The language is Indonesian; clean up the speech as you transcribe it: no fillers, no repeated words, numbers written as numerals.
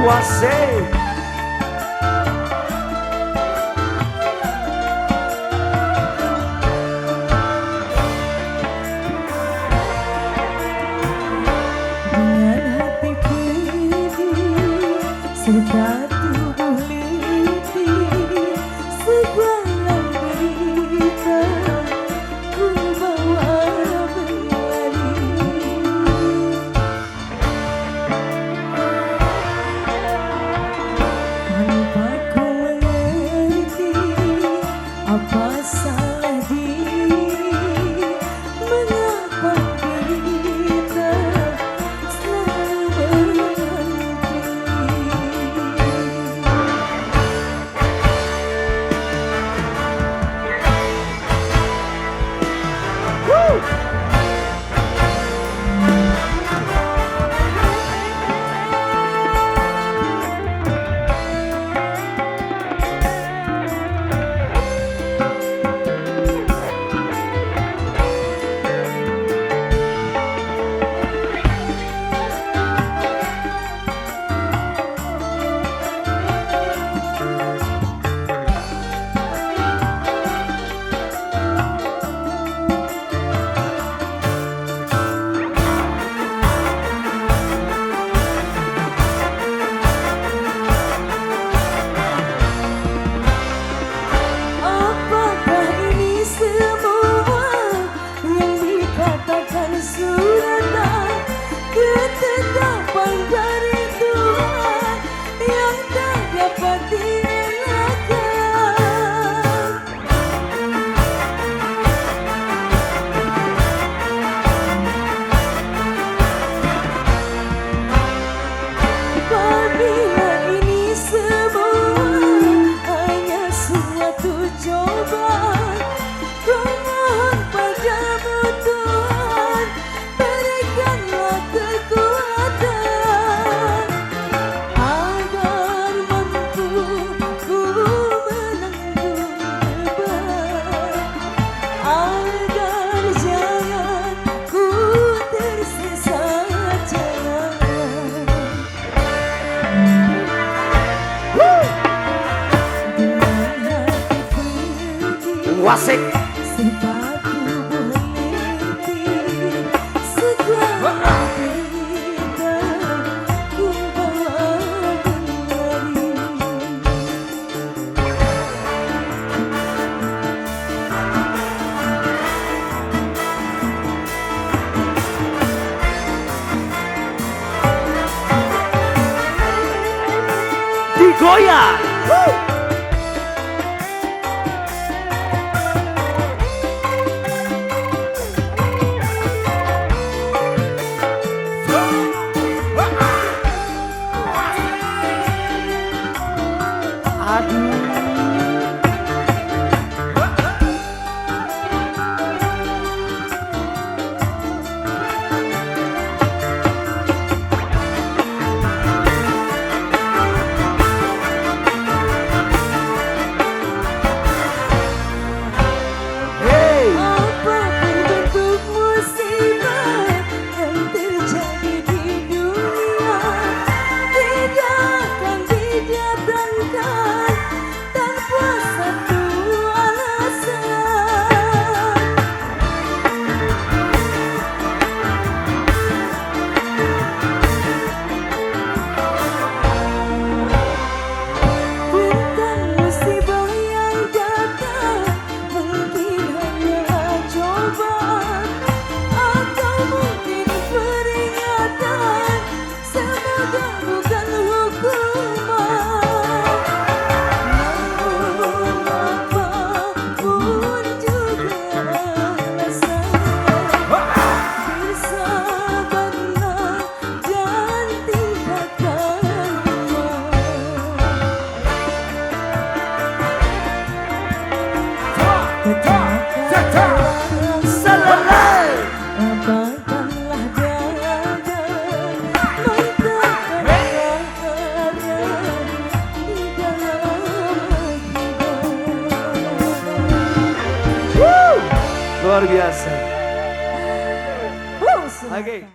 Wasik. Dengan hati pedih serta tubuh letih, segala derita ku bawa berlari. Tanpa ku mengerti apa salah diri, mengapa derita selalu berhenti. Apakah ini semua yang dikatakan suratan, ketetapan dari Tuhan yang tak dapat dielakkan? Apabila ini semua hanya suatu cobaan, ku mohon padamu Tuhan, berikanlah kekuatan agar mampu ku menanggung beban, agar jangan ku tersesat jalan. Dengan hati pedih Wasik. serta tubuh letih, segala derita ku bawa berlari. Digoyang. Apapun bentuk musibah yang terjadi di dunia, tidak akan didatangkan Luar biasa. Suratan. Oke.